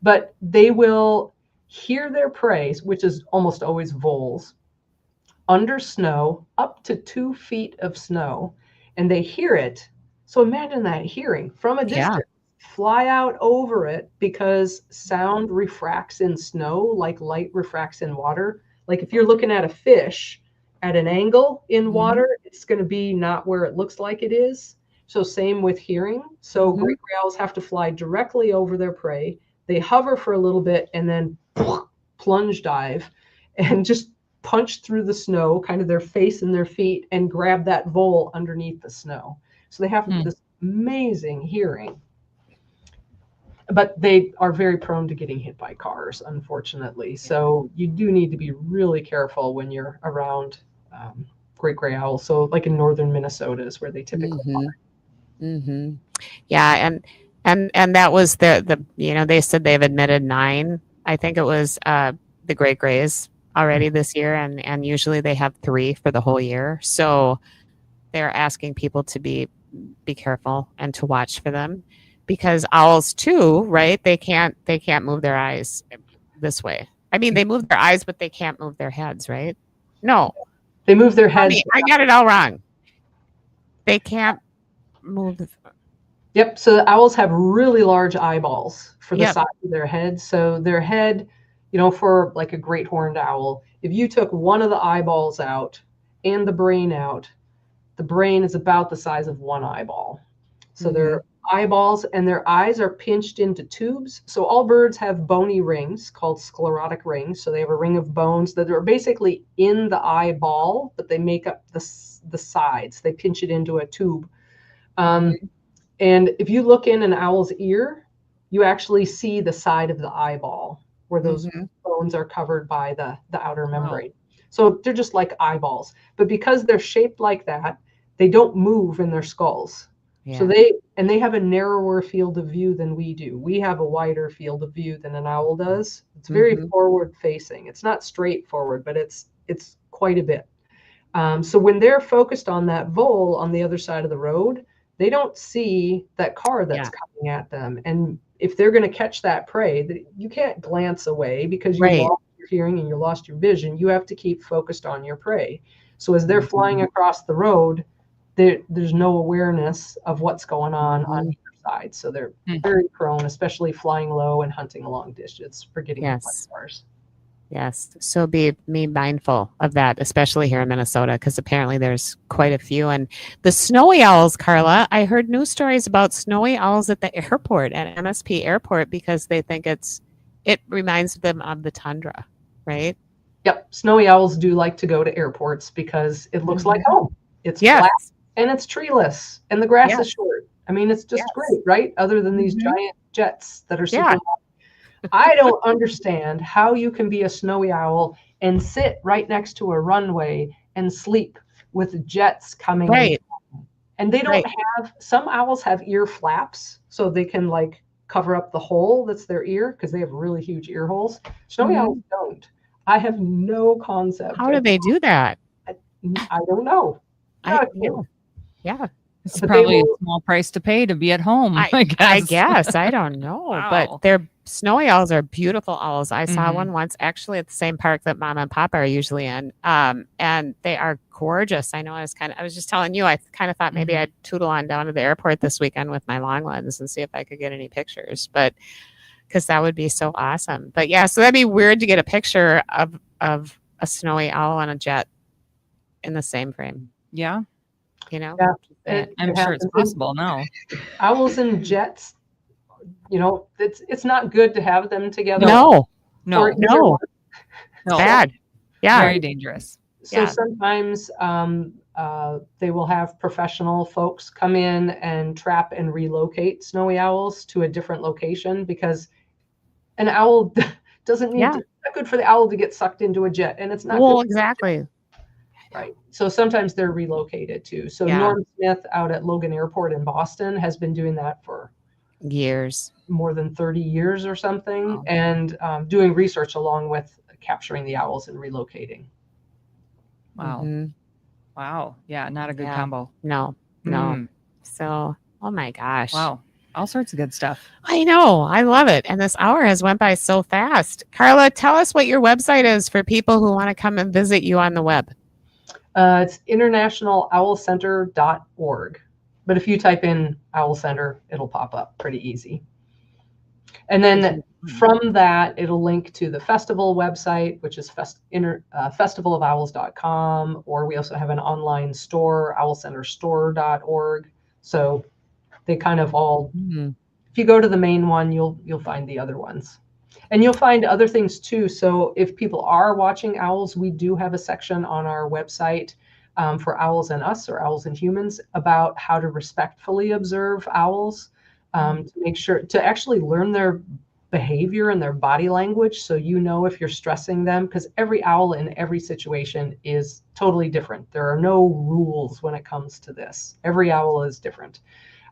But they will hear their prey, which is almost always voles, under snow, up to 2 feet of snow, and they hear it. So imagine that hearing from a distance, fly out over it, because sound refracts in snow like light refracts in water. Like if you're looking at a fish at an angle in water, it's going to be not where it looks like it is. So same with hearing. So great gray owls have to fly directly over their prey. They hover for a little bit and then plunge dive and just punch through the snow, kind of their face and their feet, and grab that vole underneath the snow. So they have this amazing hearing. But they are very prone to getting hit by cars, unfortunately. So you do need to be really careful when you're around great gray owls. So like in northern Minnesota is where they typically are. Yeah, and that was the they said they've admitted 9. I think it was the great grays already this year, and usually they have 3 for the whole year. So they're asking people to be careful and to watch for them, because owls too, right? They can't move their eyes this way. I mean, they move their eyes, but they can't move their heads, right? No, they move their heads. I got it all wrong. They can't move. Yep. So the owls have really large eyeballs for the size of their head. So their head, for like a great horned owl, if you took one of the eyeballs out and the brain out, the brain is about the size of one eyeball. So their eyeballs and their eyes are pinched into tubes. So all birds have bony rings called sclerotic rings. So they have a ring of bones that are basically in the eyeball, but they make up the sides. They pinch it into a tube. And if you look in an owl's ear, you actually see the side of the eyeball where those bones are covered by the outer membrane. So they're just like eyeballs. But because they're shaped like that, they don't move in their skulls. Yeah. So they have a narrower field of view than we do. We have a wider field of view than an owl does. It's very forward facing. It's not straight forward, but it's quite a bit. So when they're focused on that vole on the other side of the road, they don't see that car that's coming at them. And if they're going to catch that prey, you can't glance away because you lost your hearing and you lost your vision. You have to keep focused on your prey. So as they're flying across the road, there's no awareness of what's going on either side. So they're very prone, especially flying low and hunting long distance, for getting hit by cars. Yes. So be mindful of that, especially here in Minnesota, because apparently there's quite a few. And the snowy owls, Karla, I heard news stories about snowy owls at the airport, at MSP airport, because they think it reminds them of the tundra, right? Yep. Snowy owls do like to go to airports because it looks like home. It's flat and it's treeless and the grass is short. I mean, it's just great, right? Other than these giant jets that are super long. I don't understand how you can be a snowy owl and sit right next to a runway and sleep with jets coming in. And they don't have, some owls have ear flaps so they can like cover up the hole that's their ear because they have really huge ear holes. Snowy owls don't. I have no concept. How do they do that? I don't know. Yeah. It's probably a small price to pay to be at home. I guess. I don't know. But they're snowy owls are beautiful owls. I saw one once actually at the same park that Mom and Papa are usually in. And they are gorgeous. I know I was just telling you, I kind of thought maybe I'd tootle on down to the airport this weekend with my long lens and see if I could get any pictures. But because that would be so awesome. But yeah, so that'd be weird to get a picture of a snowy owl on a jet in the same frame. Yeah. You know? Yeah. I'm sure it's possible now. Owls and jets, it's not good to have them together. No. Bad. Yeah. Very dangerous. So sometimes they will have professional folks come in and trap and relocate snowy owls to a different location because an owl doesn't need to, it's not good for the owl to get sucked into a jet, and it's not good. Exactly. Right. So sometimes they're relocated too. So Norm Smith out at Logan Airport in Boston has been doing that for years, more than 30 years or something, and doing research along with capturing the owls and relocating. Wow. Wow. Yeah. Not a good combo. No. So, oh my gosh. Wow. All sorts of good stuff. I know. I love it. And this hour has went by so fast. Karla, tell us what your website is for people who want to come and visit you on the web. It's internationalowlcenter.org. But if you type in Owl Center, it'll pop up pretty easy. And then from that, it'll link to the festival website, which is festivalofowls.com, or we also have an online store, owlcenterstore.org. So they kind of all, if you go to the main one, you'll find the other ones. And you'll find other things too. So if people are watching owls, we do have a section on our website for Owls and Us, or Owls and Humans, about how to respectfully observe owls, to make sure to actually learn their behavior and their body language, so if you're stressing them, because every owl in every situation is totally different. There are no rules when it comes to this. Every owl is different.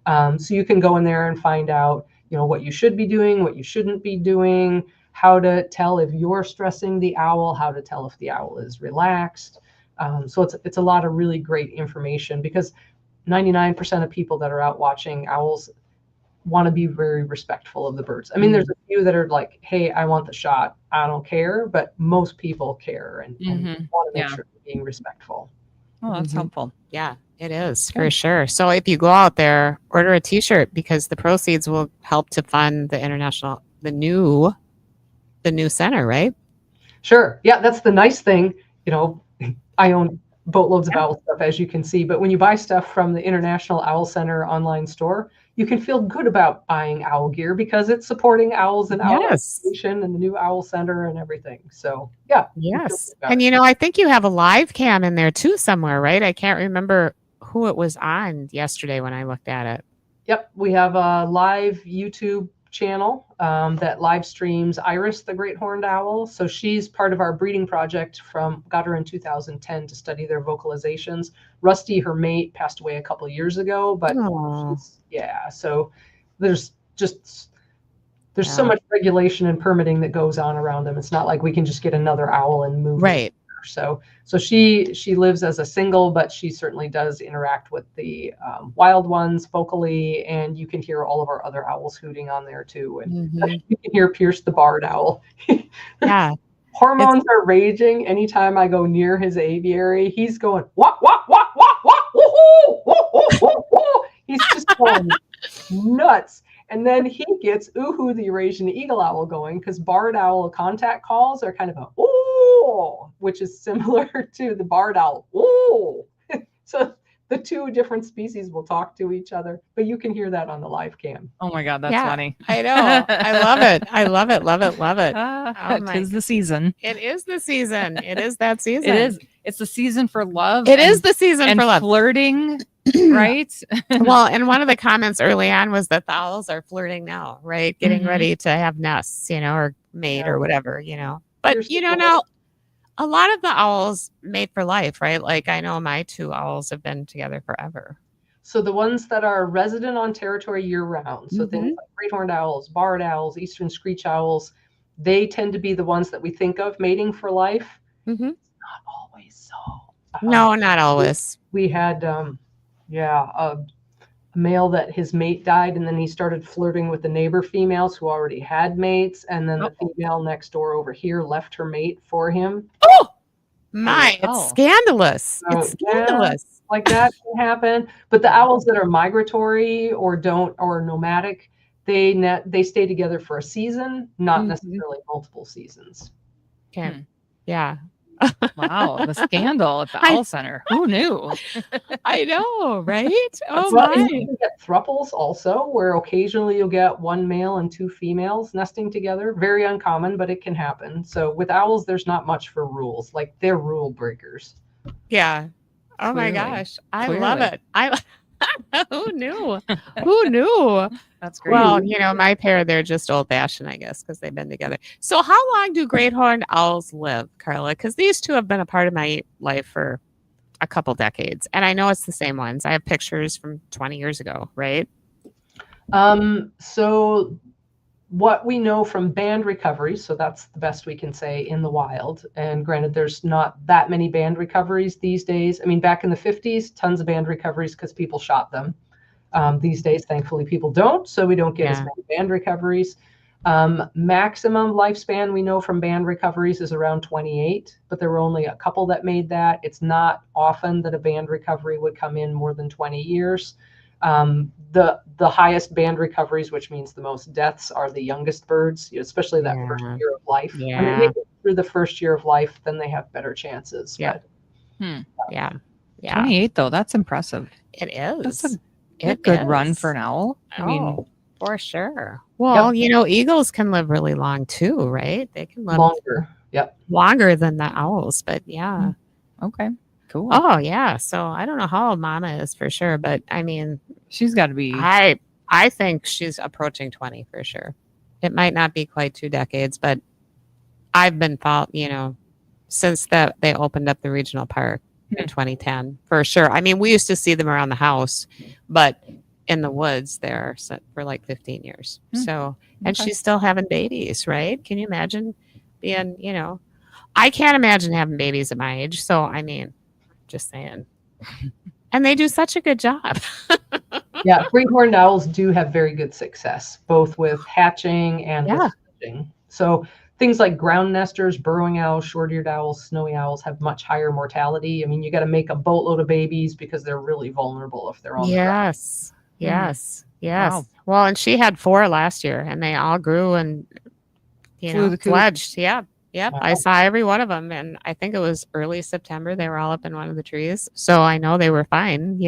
So you can go in there and find out what you should be doing, what you shouldn't be doing, how to tell if you're stressing the owl, how to tell if the owl is relaxed. So it's a lot of really great information, because 99% of people that are out watching owls want to be very respectful of the birds. I mean, there's a few that are like, hey, I want the shot, I don't care, but most people care and want to make sure they're being respectful. Oh, that's helpful. Yeah, it is for sure. So if you go out there, order a t-shirt, because the proceeds will help to fund the new center, right? Sure. Yeah, that's the nice thing. I own boatloads of owl stuff, as you can see, but when you buy stuff from the International Owl Center online store, you can feel good about buying owl gear because it's supporting owls and owl education and the new Owl Center and everything. So yes. And I think you have a live cam in there too somewhere, right? I can't remember who it was on yesterday when I looked at it. Yep, we have a live YouTube channel that live streams Iris, the great horned owl. So she's part of our breeding project got her in 2010 to study their vocalizations. Rusty, her mate, passed away a couple years ago, but so there's so much regulation and permitting that goes on around them. It's not like we can just get another owl and move Right. So she lives as a single, but she certainly does interact with the wild ones vocally, and you can hear all of our other owls hooting on there too. And you can hear Pierce the barred owl. Yeah. Hormones are raging. Anytime I go near his aviary, he's going, wah, wah, wah, wah, wah, woo-hoo, woo, woo, woo. He's just going nuts. And then he gets Uhu, the Eurasian eagle owl, going, because barred owl contact calls are kind of a ooh, which is similar to the barred owl ooh. So the two different species will talk to each other, but you can hear that on the live cam. Oh my God, that's funny. I know. I love it. I love it. Love it. Love it. It is the season. It is the season. It is that season. It is. It's the season for love. It is the season for love. Flirting. Right. Well, and one of the comments early on was that the owls are flirting now, right? Getting ready to have nests, or mate or whatever, But now a lot of the owls mate for life, right? Like I know my two owls have been together forever. So the ones that are resident on territory year round, so things like great horned owls, barred owls, eastern screech owls, they tend to be the ones that we think of mating for life. It's not always so. No, not always. We had a male that his mate died, and then he started flirting with the neighbor females who already had mates, and then the female next door over here left her mate for him. Oh my, it's scandalous. It's scandalous. Like that can happen. But the owls that are migratory or nomadic, they stay together for a season, not necessarily multiple seasons. Okay. Yeah. Wow, the scandal at the Owl Center. Who knew? I know, right? Oh my! my! You can get thruples also, where occasionally you'll get one male and two females nesting together. Very uncommon, but it can happen. So with owls, there's not much for rules. Like they're rule breakers. Yeah. Oh my gosh, I love it. Who knew? Who knew? That's great. Well, my pair, they're just old fashioned, I guess, because they've been together. So how long do great horned owls live, Karla? Because these two have been a part of my life for a couple decades. And I know it's the same ones. I have pictures from 20 years ago, right? So what we know from band recoveries, so that's the best we can say in the wild. And granted, there's not that many band recoveries these days. I mean, back in the 50s, tons of band recoveries because people shot them. These days, thankfully, people don't, so we don't get as many band recoveries. Maximum lifespan we know from band recoveries is around 28, but there were only a couple that made that. It's not often that a band recovery would come in more than 20 years. The highest band recoveries, which means the most deaths, are the youngest birds, especially that first year of life. Yeah. When they make it through the first year of life, then they have better chances. Yeah. But, Yeah. 28 though, that's impressive. It is. That's a good run for an owl. I mean, for sure. Well, eagles can live really long too, right? They can live longer. Yep. Longer than the owls, but yeah. Okay. Cool. Oh yeah. So I don't know how old Mama is for sure, but I mean, she's got to be. I think she's approaching 20 for sure. It might not be quite 2 decades, but I've been since they opened up the regional park in 2010 for sure. I mean, we used to see them around the house, but in the woods there for like 15 years. So, and she's still having babies, right? Can you imagine being, I can't imagine having babies at my age. So, I mean, just saying. And they do such a good job. Yeah, great horned owls do have very good success, both with hatching and with fledging. So things like ground nesters, burrowing owls, short-eared owls, snowy owls have much higher mortality. I mean, you got to make a boatload of babies because they're really vulnerable if they're on the ground. Yes. Wow. Well, and she had 4 last year, and they all grew and fledged. Yeah. Yep. Wow. I saw every one of them, and I think it was early September. They were all up in one of the trees, so I know they were fine.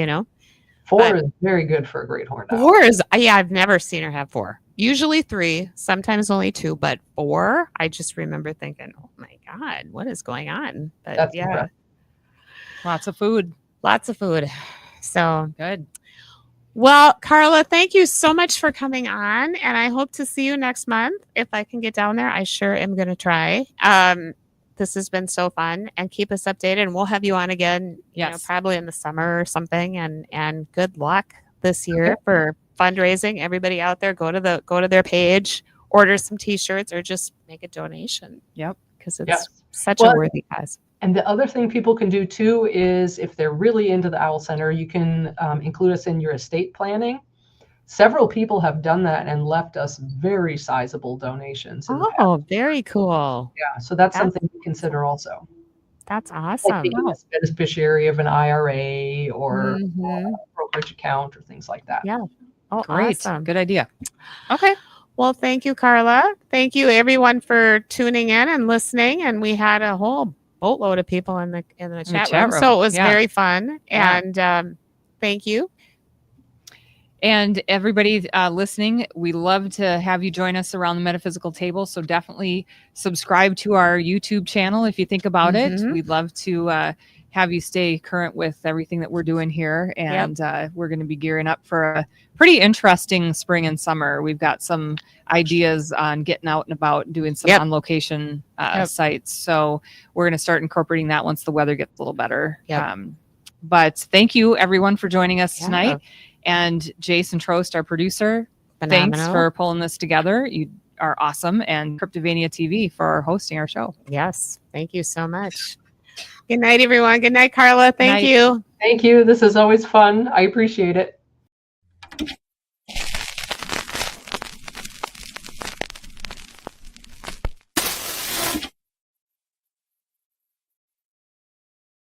4 is very good for a great horned owl. 4 is, I've never seen her have 4. Usually 3, sometimes only 2, but 4, I just remember thinking, oh my God, what is going on? But That's lots of food. Lots of food. So good. Well, Karla, thank you so much for coming on, and I hope to see you next month. If I can get down there, I sure am going to try. This has been so fun, and keep us updated, and we'll have you on again, Yes. probably in the summer or something. And good luck this year for fundraising. Everybody out there, go to their page, order some T-shirts, or just make a donation. Yep. Because it's Yes. such a worthy cause. And the other thing people can do too is if they're really into the Owl Center, you can include us in your estate planning. Several people have done that and left us very sizable donations. Oh, very cool. Yeah, so that's something to consider also. That's Like awesome. being a beneficiary of an IRA or Mhm. a brokerage account or things like that. Yeah. Oh, Great. awesome. Good idea. Okay. Well, thank you, Karla. Thank you, everyone, for tuning in and listening. And we had a whole boatload of people in the chat room, so it was very fun. Yeah. And thank you. And everybody listening, we love to have you join us around the metaphysical table. So definitely subscribe to our YouTube channel if you think about it. We'd love to have you stay current with everything that we're doing here. And we're going to be gearing up for a pretty interesting spring and summer. We've got some ideas on getting out and about, doing some on location sites. So we're going to start incorporating that once the weather gets a little better. But thank you everyone for joining us tonight. And Jason Trost, our producer, thanks for pulling this together. You are awesome. And Cryptovania TV for hosting our show. Yes. Thank you so much. Good night, everyone. Good night, Karla. Thank you. Thank you. This is always fun. I appreciate it.